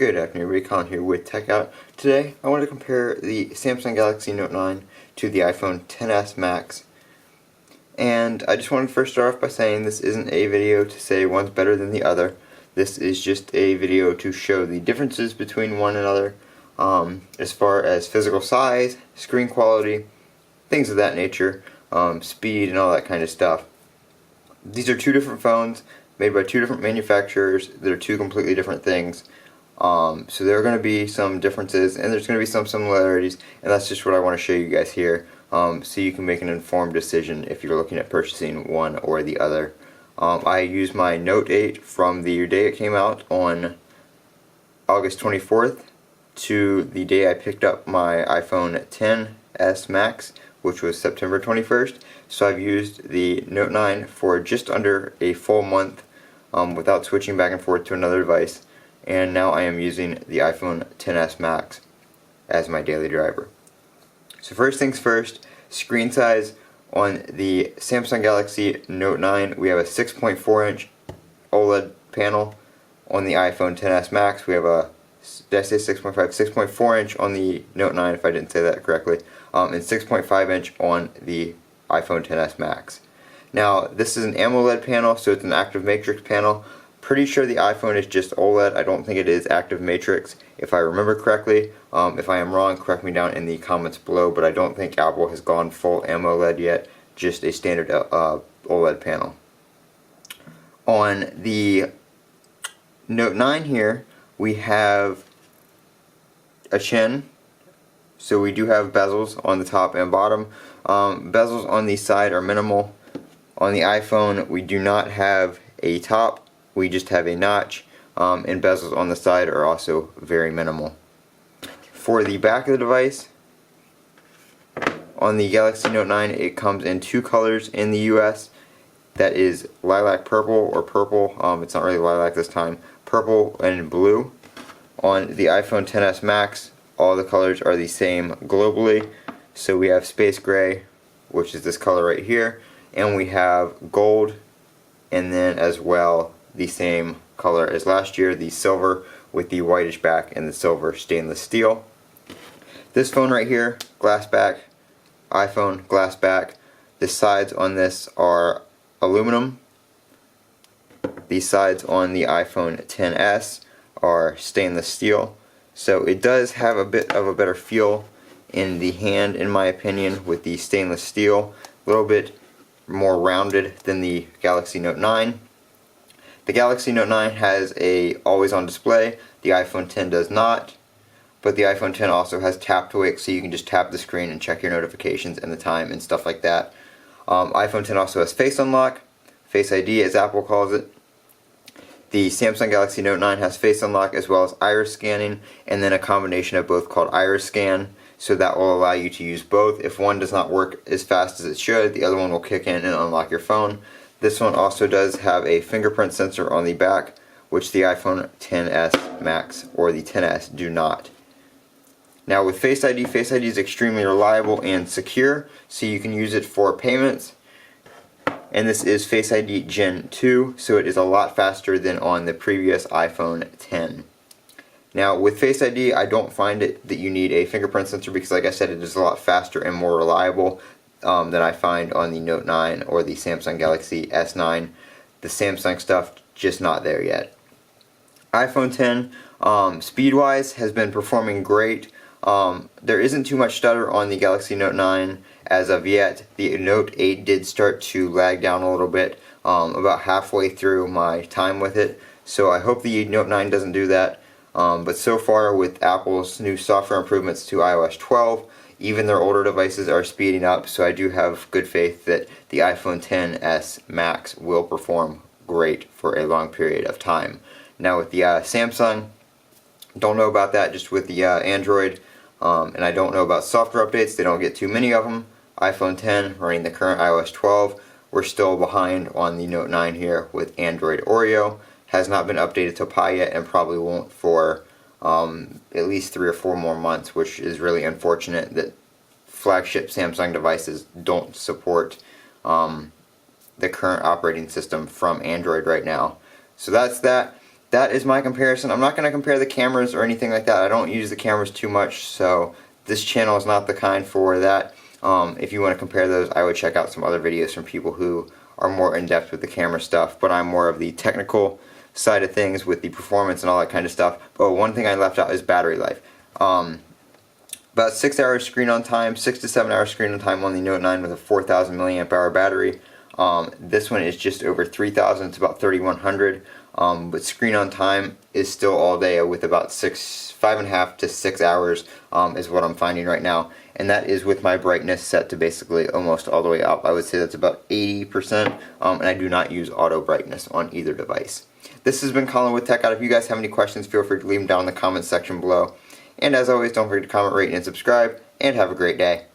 Good afternoon, everybody. Colin here with Techout. Today, I want to compare the Samsung Galaxy Note 9 to the iPhone XS Max. And I just wanted to first start off by saying this isn't a video to say one's better than the other. This is just a video to show the differences between one another as far as physical size, screen quality, things of that nature, speed, and all that kind of stuff. These are two different phones made by two different manufacturers that are two completely different things. So there are going to be some differences and there's going to be some similarities, and that's just what I want to show you guys here, so you can make an informed decision if you're looking at purchasing one or the other. I used my Note 8 from the day it came out on August 24th to the day I picked up my iPhone XS Max, which was September 21st. So I've used the Note 9 for just under a full month without switching back and forth to another device. And now I am using the iPhone XS Max as my daily driver. So first things first, screen size. On the Samsung Galaxy Note 9 we have a 6.4-inch OLED panel. On the iPhone XS Max we have a, did I say 6.5? 6.4-inch on the Note 9 if I didn't say that correctly, and 6.5-inch on the iPhone XS Max. Now this is an AMOLED panel, so it's an active matrix panel. Pretty sure the iPhone is just OLED. I don't think it is active matrix, if I remember correctly. If I am wrong, correct me down in the comments below, but I don't think Apple has gone full AMOLED yet, just a standard OLED panel. On the Note 9 here, we have a chin, so we do have bezels on the top and bottom. Bezels on the side are minimal. On the iPhone, we do not have a top. We just have a notch, and bezels on the side are also very minimal. For the back of the device, on the Galaxy Note 9 it comes in two colors in the US. That is lilac purple, or purple, it's not really lilac this time, purple and blue. On the iPhone XS Max all the colors are the same globally. So we have space gray, which is this color right here, and we have gold, and then as well the same color as last year, the silver with the whitish back and the silver stainless steel. This phone right here, glass back, iPhone, glass back. The sides on this are aluminum. The sides on the iPhone XS are stainless steel. So it does have a bit of a better feel in the hand, in my opinion, with the stainless steel. A little bit more rounded than the Galaxy Note 9. The Galaxy Note 9 has a always-on display. The iPhone X does not, but the iPhone X also has tap to wake, so you can just tap the screen and check your notifications and the time and stuff like that. iPhone X also has Face Unlock, Face ID as Apple calls it. The Samsung Galaxy Note 9 has Face Unlock as well as iris scanning, and then a combination of both called Iris Scan, so that will allow you to use both. If one does not work as fast as it should, the other one will kick in and unlock your phone. This one also does have a fingerprint sensor on the back, which the iPhone XS Max or the XS do not. Now with Face ID is extremely reliable and secure, so you can use it for payments. And this is Face ID Gen 2, so it is a lot faster than on the previous iPhone X. Now with Face ID, I don't find it that you need a fingerprint sensor because, like I said, it is a lot faster and more reliable than I find on the Note 9 or the Samsung Galaxy S9. The Samsung stuff, just not there yet. iPhone X, speed-wise, has been performing great. There isn't too much stutter on the Galaxy Note 9 as of yet. The Note 8 did start to lag down a little bit about halfway through my time with it, so I hope the Note 9 doesn't do that. But so far, with Apple's new software improvements to iOS 12, even their older devices are speeding up, so I do have good faith that the iPhone XS Max will perform great for a long period of time. Now with the Samsung, don't know about that, just with the Android, and I don't know about software updates. They don't get too many of them. iPhone X running the current iOS 12. We're still behind on the Note 9 here with Android Oreo. Has not been updated to Pie yet, and probably won't for at least 3 or 4 more months, which is really unfortunate that flagship Samsung devices don't support the current operating system from Android right now. So that's that. that is my comparison. I'm not going to compare the cameras or anything like that. I don't use the cameras too much, so this channel is not the kind for that. If you want to compare those, I would check out some other videos from people who are more in-depth with the camera stuff, but I'm more of the technical side of things with the performance and all that kind of stuff. But one thing I left out is battery life. About 6 hours screen on time, 6 to 7 hours screen on time on the Note 9 with a 4,000 milliamp hour battery. This one is just over 3,000, it's about 3,100. But screen on time is still all day with about 5.5 to 6 hours is what I'm finding right now. And that is with my brightness set to basically almost all the way up. I would say that's about 80%, and I do not use auto brightness on either device. This has been Colin with Techout. If you guys have any questions, feel free to leave them down in the comments section below. And as always, don't forget to comment, rate, and subscribe, and have a great day.